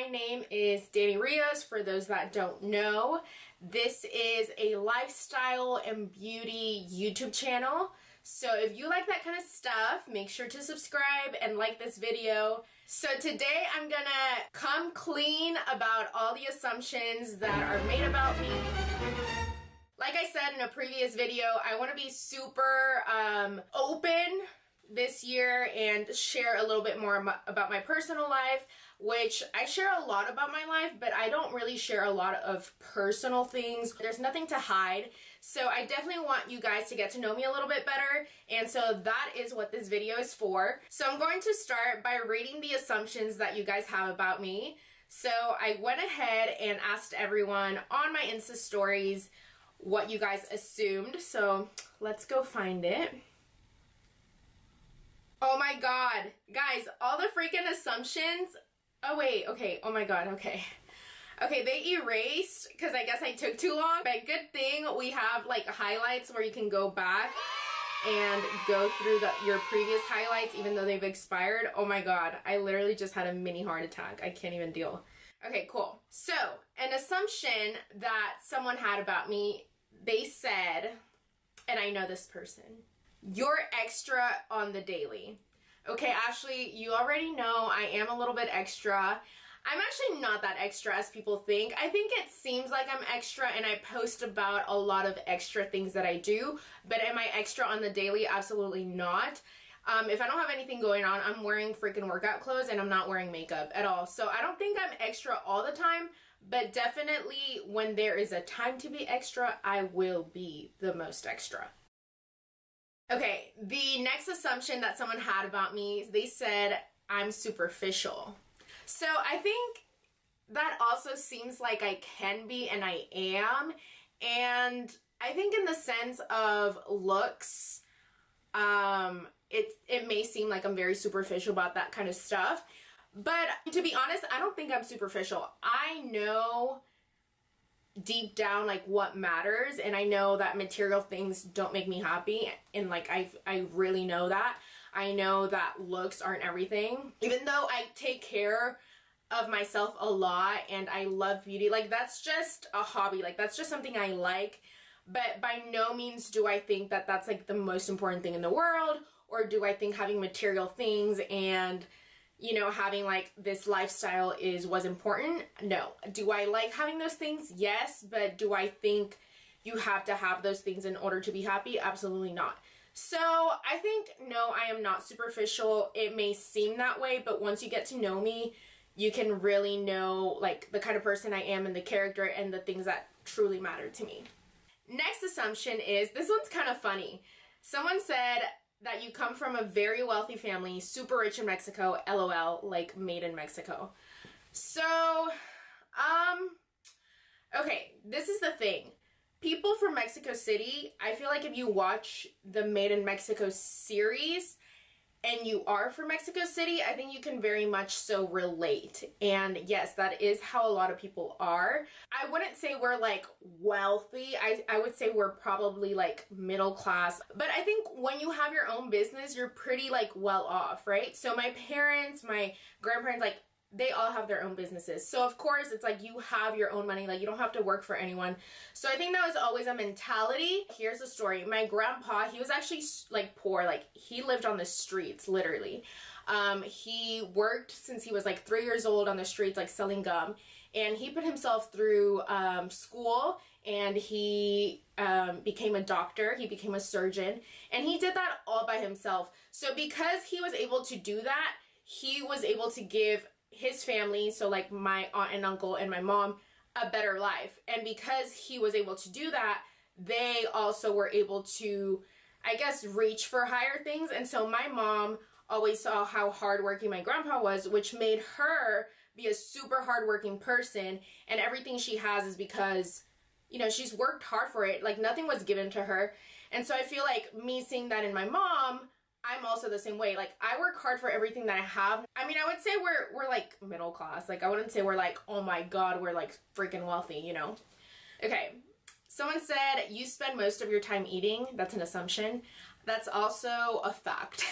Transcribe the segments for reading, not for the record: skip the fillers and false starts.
my name is Dani Rios, for those that don't know. This is a lifestyle and beauty YouTube channel. So if you like that kind of stuff, make sure to subscribe and like this video. So today I'm gonna come clean about all the assumptions that are made about me. Like I said in a previous video, I want to be super open this year and share a little bit more about my personal life, which I share a lot about my life, but I don't really share a lot of personal things. There's nothing to hide. So I definitely want you guys to get to know me a little bit better. And so that is what this video is for. So I'm going to start by reading the assumptions that you guys have about me. So I went ahead and asked everyone on my Insta stories what you guys assumed. So let's go find it. Oh my god, guys, all the freaking assumptions. Oh wait, okay, oh my god, okay. Okay, they erased because I guess I took too long, but good thing we have like highlights where you can go back and go through your previous highlights even though they've expired. Oh my god, I literally just had a mini heart attack. I can't even deal. Okay, cool. So, an assumption that someone had about me, they said, and I know this person, you're extra on the daily. Okay, Ashley, you already know I am a little bit extra. I'm actually not that extra as people think. I think it seems like I'm extra and I post about a lot of extra things that I do, but am I extra on the daily? Absolutely not. If I don't have anything going on, I'm wearing freaking workout clothes and I'm not wearing makeup at all. So I don't think I'm extra all the time, but definitely when there is a time to be extra, I will be the most extra. Okay, the next assumption that someone had about me, they said I'm superficial. So I think that also seems like I can be and I am. And I think in the sense of looks, it may seem like I'm very superficial about that kind of stuff. But to be honest, I don't think I'm superficial. I know deep down like what matters, and I know that material things don't make me happy, and like I really know that. I know that looks aren't everything, even though I take care of myself a lot and I love beauty. Like that's just a hobby, like that's just something I like, but by no means do I think that that's like the most important thing in the world, or do I think having material things and, you know, having like this lifestyle was important? No. Do I like having those things? Yes. But do I think you have to have those things in order to be happy? Absolutely not. So I think, no, I am not superficial. It may seem that way, but once you get to know me, you can really know like the kind of person I am and the character and the things that truly matter to me. Next assumption is, this one's kind of funny. Someone said that you come from a very wealthy family, super rich in Mexico, LOL, like made in Mexico. So, okay, this is the thing. People from Mexico City, I feel like if you watch the Made in Mexico series and you are from Mexico City, I think you can very much so relate. And yes, that is how a lot of people are. I wouldn't say we're like wealthy. I would say we're probably like middle class. But I think when you have your own business, you're pretty like well off, right? So my parents, my grandparents, like they all have their own businesses. So of course it's like you have your own money, like you don't have to work for anyone. So I think that was always a mentality. Here's the story. My grandpa, he was actually like poor, like he lived on the streets, literally. He worked since he was like 3 years old on the streets, like selling gum. And he put himself through school, and he became a doctor, he became a surgeon, and he did that all by himself. So because he was able to do that, he was able to give his family, so like my aunt and uncle and my mom, a better life. And because he was able to do that, they also were able to, I guess, reach for higher things. And so my mom always saw how hardworking my grandpa was, which made her be a super hardworking person. And everything she has is because, you know, she's worked hard for it. Like nothing was given to her. And so I feel like me seeing that in my mom, I'm also the same way. Like I work hard for everything that I have. I mean, I would say we're like middle class. Like I wouldn't say we're like, oh my god, we're like freaking wealthy, you know? Okay. Someone said you spend most of your time eating. That's an assumption. That's also a fact.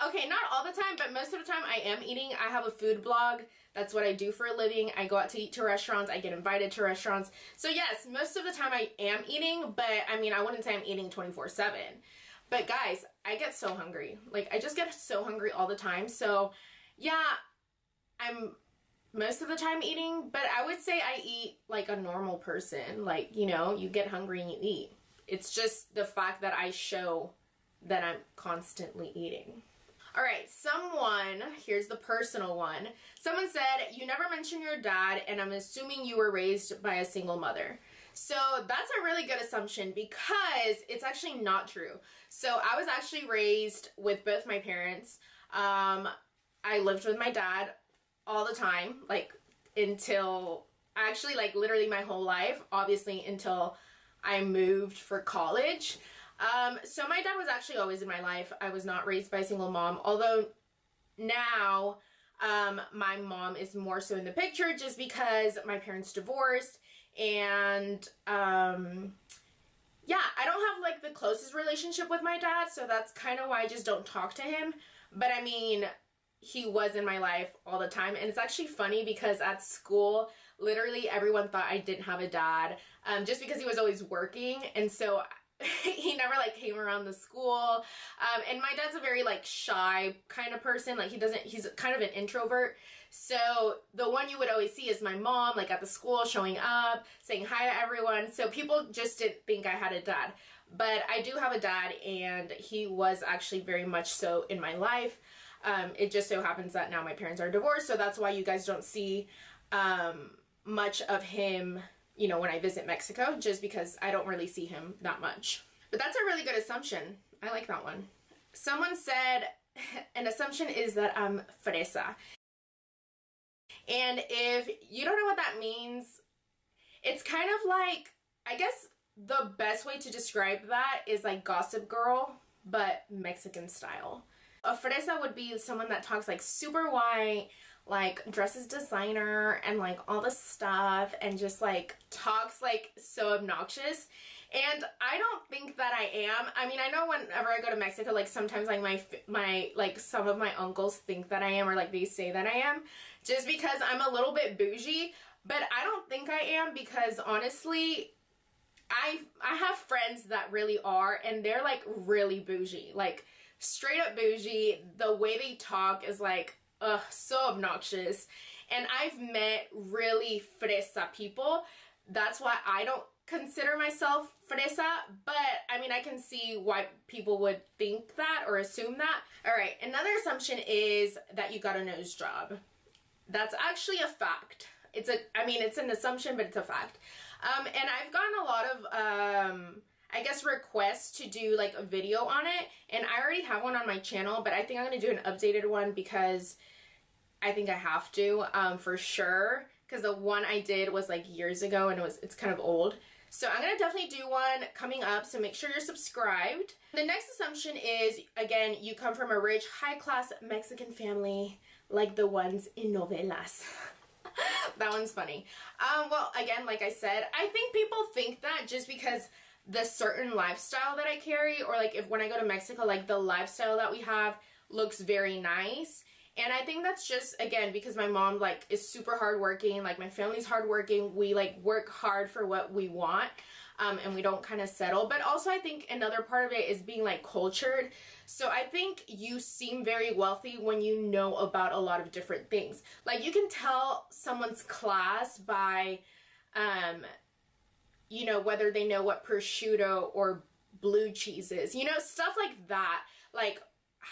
Okay, not all the time, but most of the time I am eating. I have a food blog. That's what I do for a living. I go out to eat to restaurants. I get invited to restaurants. So yes, most of the time I am eating, but I mean, I wouldn't say I'm eating 24/7. But guys, I get so hungry. Like, I just get so hungry all the time. So yeah, I'm most of the time eating, but I would say I eat like a normal person. Like, you know, you get hungry and you eat. It's just the fact that I show that I'm constantly eating. All right, here's the personal one. Someone said, you never mention your dad, and I'm assuming you were raised by a single mother. So that's a really good assumption because it's actually not true. So I was actually raised with both my parents. I lived with my dad all the time, like until, actually like literally my whole life, obviously until I moved for college. So my dad was actually always in my life. I was not raised by a single mom, although now my mom is more so in the picture just because my parents divorced, and yeah, I don't have like the closest relationship with my dad, so that's kind of why I just don't talk to him. But I mean, he was in my life all the time, and it's actually funny because at school, literally everyone thought I didn't have a dad, just because he was always working, and so he never like came around the school. And my dad's a very like shy kind of person. Like he's kind of an introvert. So the one you would always see is my mom, like at the school, showing up, saying hi to everyone. So people just didn't think I had a dad. But I do have a dad, and he was actually very much so in my life. It just so happens that now my parents are divorced, so that's why you guys don't see much of him, you know, when I visit Mexico, just because I don't really see him that much. But that's a really good assumption. I like that one. Someone said an assumption is that I'm Fresa. And if you don't know what that means, it's kind of like, I guess the best way to describe that is like Gossip Girl, but Mexican style. A Fresa would be someone that talks like super white, like dresses designer and like all this stuff, and just like talks like so obnoxious. And I don't think that I am. I mean, I know whenever I go to Mexico, like sometimes like my like some of my uncles think that I am, or like they say that I am, just because I'm a little bit bougie. But I don't think I am, because honestly, I have friends that really are, and they're like really bougie, like straight up bougie. The way they talk is like, ugh, so obnoxious. And I've met really fresa people. That's why I don't consider myself fresa, but I mean, I can see why people would think that or assume that. All right, another assumption is that you got a nose job. That's actually a fact. I mean, it's an assumption, but it's a fact. And I've gotten a lot of, I guess, requests to do like a video on it, and I already have one on my channel, but I think I'm going to do an updated one because I think I have to, for sure, because the one I did was like years ago, and it's kind of old. So I'm going to definitely do one coming up, so make sure you're subscribed. The next assumption is, again, you come from a rich, high-class Mexican family like the ones in novelas. That one's funny. Well, again, like I said, I think people think that just because the certain lifestyle that I carry, or like when I go to Mexico, like the lifestyle that we have looks very nice. And I think that's just, again, because my mom like is super hardworking, like my family's hardworking. We like work hard for what we want, and we don't kind of settle. But also I think another part of it is being like cultured. So I think you seem very wealthy when you know about a lot of different things. Like you can tell someone's class by, you know, whether they know what prosciutto or blue cheese is, you know, stuff like that. Like,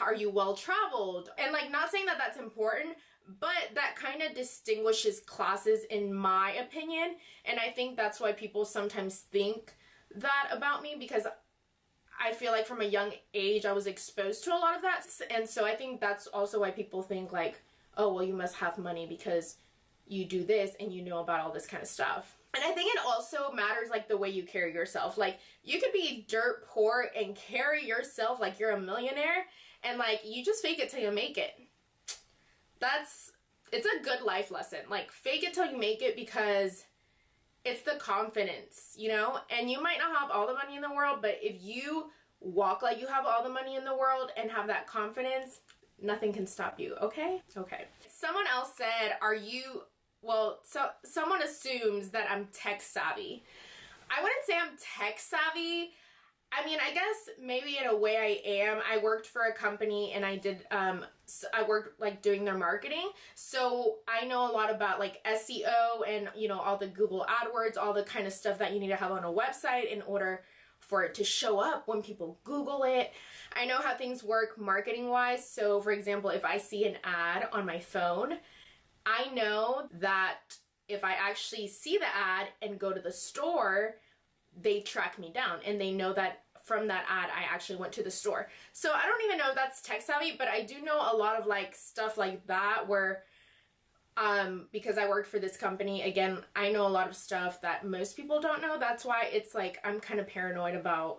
are you well traveled? And like, not saying that that's important, but that kind of distinguishes classes in my opinion. And I think that's why people sometimes think that about me, because I feel like from a young age I was exposed to a lot of that. And so I think that's also why people think like, oh, well, you must have money because you do this and you know about all this kind of stuff. And I think it also matters like the way you carry yourself. Like you could be dirt poor and carry yourself like you're a millionaire, and like you just fake it till you make it. It's a good life lesson. Like fake it till you make it, because it's the confidence, you know? And you might not have all the money in the world, but if you walk like you have all the money in the world and have that confidence, nothing can stop you, okay? Okay. Someone else said, someone assumes that I'm tech savvy. I wouldn't say I'm tech savvy. I mean, I guess maybe in a way I am. I worked for a company and I worked like doing their marketing. So I know a lot about like SEO and, you know, all the Google AdWords, all the kind of stuff that you need to have on a website in order for it to show up when people Google it. I know how things work marketing wise. So for example, if I see an ad on my phone, I know that if I actually see the ad and go to the store, they track me down and they know that from that ad I actually went to the store. So I don't even know if that's tech savvy, but I do know a lot of like stuff like that where because I worked for this company, again, I know a lot of stuff that most people don't know. That's why it's like I'm kind of paranoid about,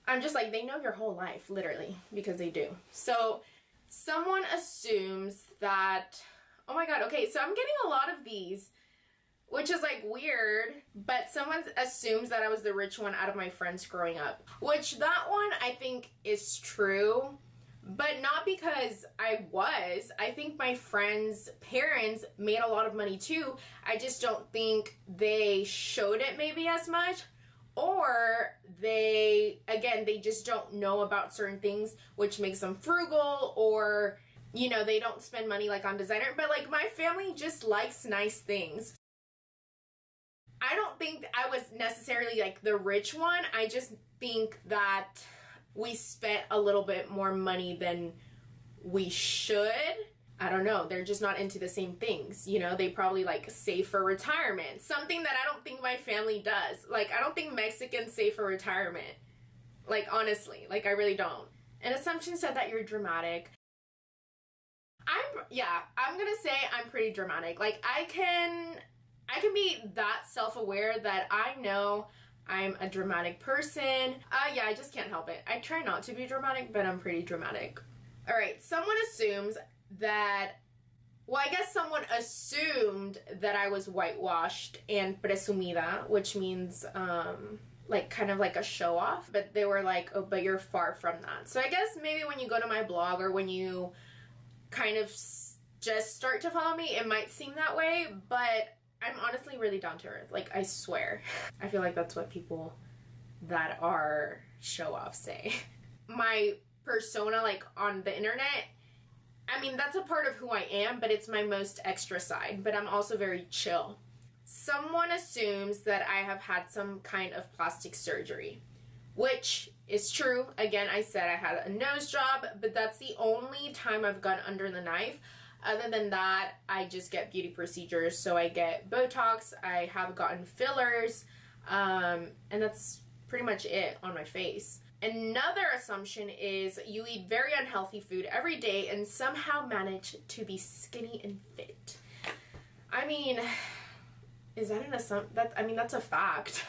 I'm just like, they know your whole life, literally, because they do. So someone assumes that, oh my god, okay, so I'm getting a lot of these, which is like weird, but someone assumes that I was the rich one out of my friends growing up, which that one I think is true, but not because I was. I think my friends' parents made a lot of money too. I just don't think they showed it maybe as much, or they just don't know about certain things, which makes them frugal, or, you know, they don't spend money like on designer, but like my family just likes nice things. I don't think I was necessarily like the rich one. I just think that we spent a little bit more money than we should. I don't know. They're just not into the same things. You know, they probably like save for retirement. Something that I don't think my family does. Like, I don't think Mexicans save for retirement. Like, honestly, like I really don't. An assumption said that you're dramatic. I'm gonna say I'm pretty dramatic. Like, I can be that self-aware that I know I'm a dramatic person. Yeah, I just can't help it. I try not to be dramatic, but I'm pretty dramatic. All right, someone assumes that, well, I guess someone assumed that I was whitewashed and presumida, which means, like, kind of like a show-off, but they were like, oh, but you're far from that. So I guess maybe when you go to my blog or when you kind of just start to follow me, it might seem that way, but I'm honestly really down to earth. Like, I swear. I feel like that's what people that are show-off say. My persona, like, on the internet, I mean, that's a part of who I am, but it's my most extra side. But I'm also very chill. Someone assumes that I have had some kind of plastic surgery, which is true. Again, I said I had a nose job, but that's the only time I've gone under the knife. Other than that, I just get beauty procedures. So I get Botox, I have gotten fillers, and that's pretty much it on my face. Another assumption is you eat very unhealthy food every day and somehow manage to be skinny and fit. I mean, is that an assumption? I mean, that's a fact.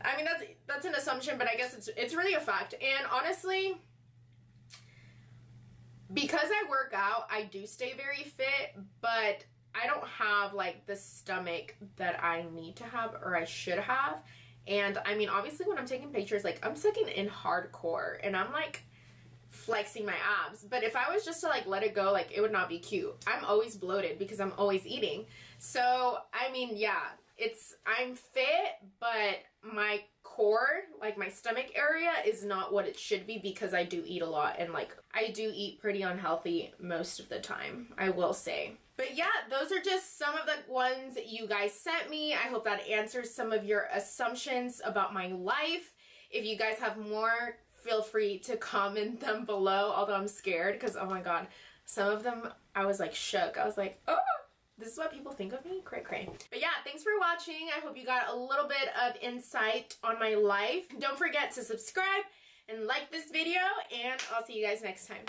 I mean, that's an assumption, but I guess it's really a fact. And honestly, because I work out, I do stay very fit, but I don't have like the stomach that I need to have or I should have. And I mean, obviously when I'm taking pictures, like I'm sucking in hardcore and I'm like flexing my abs. But if I was just to like let it go, like it would not be cute. I'm always bloated because I'm always eating. So, I mean, yeah, I'm fit, but my core, like my stomach area is not what it should be because I do eat a lot and like I do eat pretty unhealthy most of the time, I will say. But yeah, those are just some of the ones that you guys sent me. I hope that answers some of your assumptions about my life. If you guys have more, feel free to comment them below, although I'm scared because, oh my god, some of them I was like shook. I was like, oh, this is what people think of me? Cray cray. But yeah, thanks for watching. I hope you got a little bit of insight on my life. Don't forget to subscribe and like this video, and I'll see you guys next time.